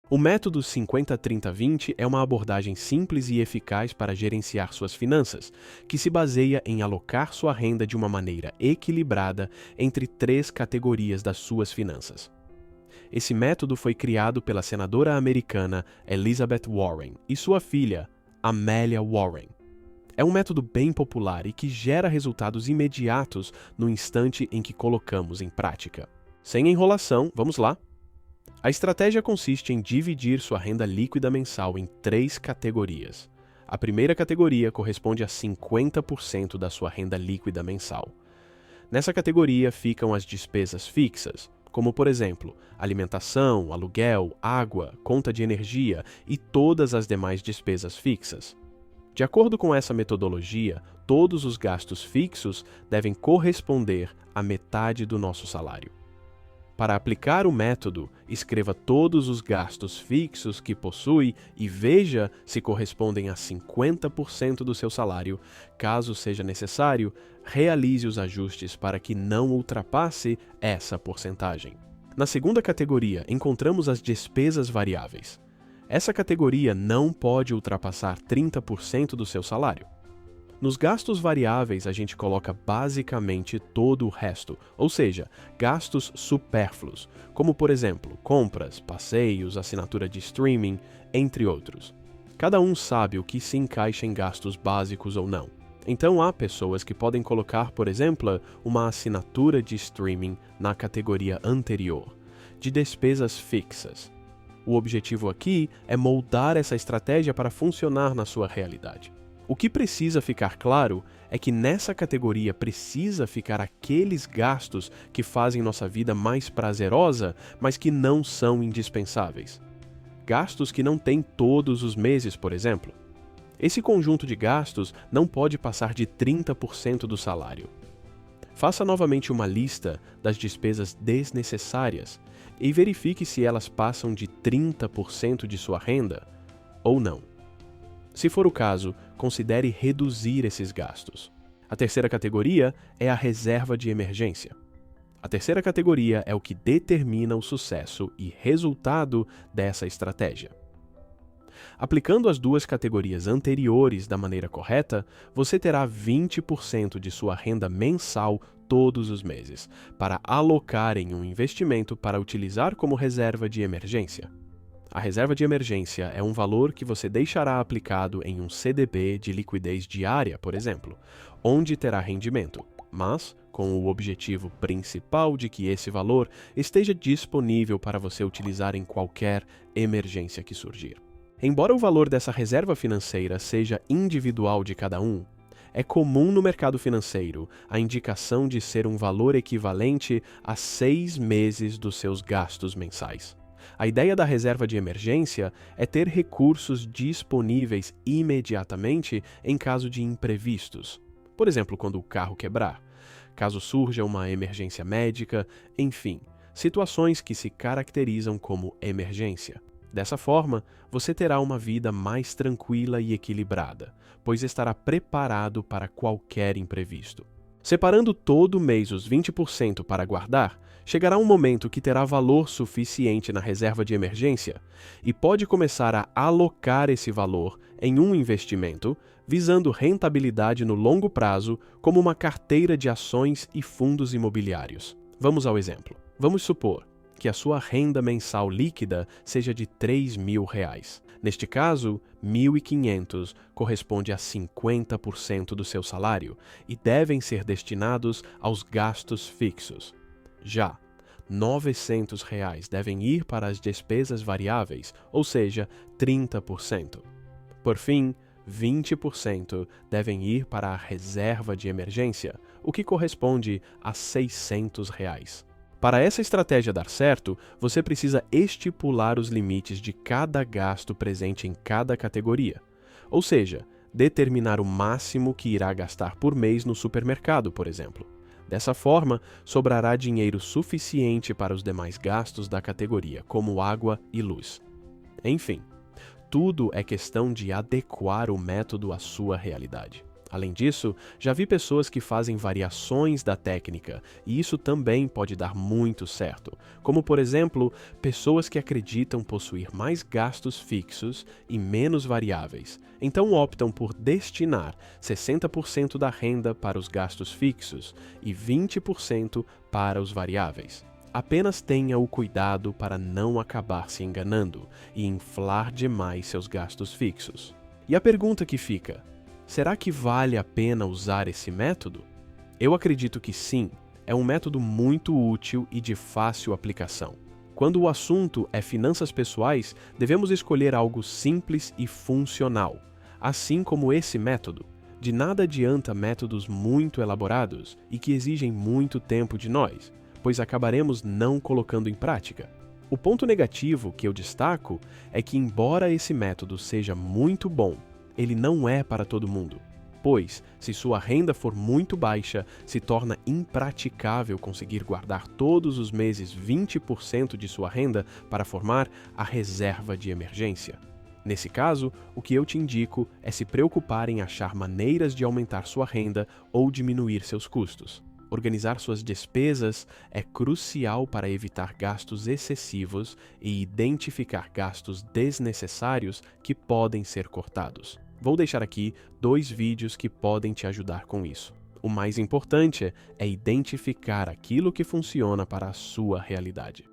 O método 50-30-20 é uma abordagem simples e eficaz para gerenciar suas finanças, que se baseia em alocar sua renda de uma maneira equilibrada entre três categorias das suas finanças. Esse método foi criado pela senadora americana Elizabeth Warren e sua filha, Amelia Warren. É um método bem popular e que gera resultados imediatos no instante em que colocamos em prática. Sem enrolação, vamos lá! A estratégia consiste em dividir sua renda líquida mensal em três categorias. A primeira categoria corresponde a 50% da sua renda líquida mensal. Nessa categoria ficam as despesas fixas, como por exemplo, alimentação, aluguel, água, conta de energia e todas as demais despesas fixas. De acordo com essa metodologia, todos os gastos fixos devem corresponder à metade do nosso salário. Para aplicar o método, escreva todos os gastos fixos que possui e veja se correspondem a 50% do seu salário. Caso seja necessário, realize os ajustes para que não ultrapasse essa porcentagem. Na segunda categoria, encontramos as despesas variáveis. Essa categoria não pode ultrapassar 30% do seu salário. Nos gastos variáveis, a gente coloca basicamente todo o resto, ou seja, gastos supérfluos, como por exemplo, compras, passeios, assinatura de streaming, entre outros. Cada um sabe o que se encaixa em gastos básicos ou não. Então há pessoas que podem colocar, por exemplo, uma assinatura de streaming na categoria anterior, de despesas fixas. O objetivo aqui é moldar essa estratégia para funcionar na sua realidade. O que precisa ficar claro é que nessa categoria precisa ficar aqueles gastos que fazem nossa vida mais prazerosa, mas que não são indispensáveis. Gastos que não tem todos os meses, por exemplo. Esse conjunto de gastos não pode passar de 30% do salário. Faça novamente uma lista das despesas desnecessárias e verifique se elas passam de 30% de sua renda ou não. Se for o caso, considere reduzir esses gastos. A terceira categoria é a reserva de emergência. A terceira categoria é o que determina o sucesso e resultado dessa estratégia. Aplicando as duas categorias anteriores da maneira correta, você terá 20% de sua renda mensal todos os meses, para alocar em um investimento para utilizar como reserva de emergência. A reserva de emergência é um valor que você deixará aplicado em um CDB de liquidez diária, por exemplo, onde terá rendimento, mas com o objetivo principal de que esse valor esteja disponível para você utilizar em qualquer emergência que surgir. Embora o valor dessa reserva financeira seja individual de cada um, é comum no mercado financeiro a indicação de ser um valor equivalente a 6 meses dos seus gastos mensais. A ideia da reserva de emergência é ter recursos disponíveis imediatamente em caso de imprevistos. Por exemplo, quando o carro quebrar, caso surja uma emergência médica, enfim, situações que se caracterizam como emergência. Dessa forma, você terá uma vida mais tranquila e equilibrada, pois estará preparado para qualquer imprevisto. Separando todo mês os 20% para guardar, chegará um momento que terá valor suficiente na reserva de emergência e pode começar a alocar esse valor em um investimento, visando rentabilidade no longo prazo, como uma carteira de ações e fundos imobiliários. Vamos ao exemplo. Vamos supor que a sua renda mensal líquida seja de R$3.000. Neste caso, 1.500 corresponde a 50% do seu salário e devem ser destinados aos gastos fixos. Já R$900 devem ir para as despesas variáveis, ou seja, 30%. Por fim, 20% devem ir para a reserva de emergência, o que corresponde a R$600. Para essa estratégia dar certo, você precisa estipular os limites de cada gasto presente em cada categoria, ou seja, determinar o máximo que irá gastar por mês no supermercado, por exemplo. Dessa forma, sobrará dinheiro suficiente para os demais gastos da categoria, como água e luz. Enfim, tudo é questão de adequar o método à sua realidade. Além disso, já vi pessoas que fazem variações da técnica, e isso também pode dar muito certo, como por exemplo, pessoas que acreditam possuir mais gastos fixos e menos variáveis, então optam por destinar 60% da renda para os gastos fixos e 20% para os variáveis. Apenas tenha o cuidado para não acabar se enganando e inflar demais seus gastos fixos. E a pergunta que fica: será que vale a pena usar esse método? Eu acredito que sim, é um método muito útil e de fácil aplicação. Quando o assunto é finanças pessoais, devemos escolher algo simples e funcional, assim como esse método. De nada adianta métodos muito elaborados e que exigem muito tempo de nós, pois acabaremos não colocando em prática. O ponto negativo que eu destaco é que, embora esse método seja muito bom, ele não é para todo mundo, pois, se sua renda for muito baixa, se torna impraticável conseguir guardar todos os meses 20% de sua renda para formar a reserva de emergência. Nesse caso, o que eu te indico é se preocupar em achar maneiras de aumentar sua renda ou diminuir seus custos. Organizar suas despesas é crucial para evitar gastos excessivos e identificar gastos desnecessários que podem ser cortados. Vou deixar aqui 2 vídeos que podem te ajudar com isso. O mais importante é identificar aquilo que funciona para a sua realidade.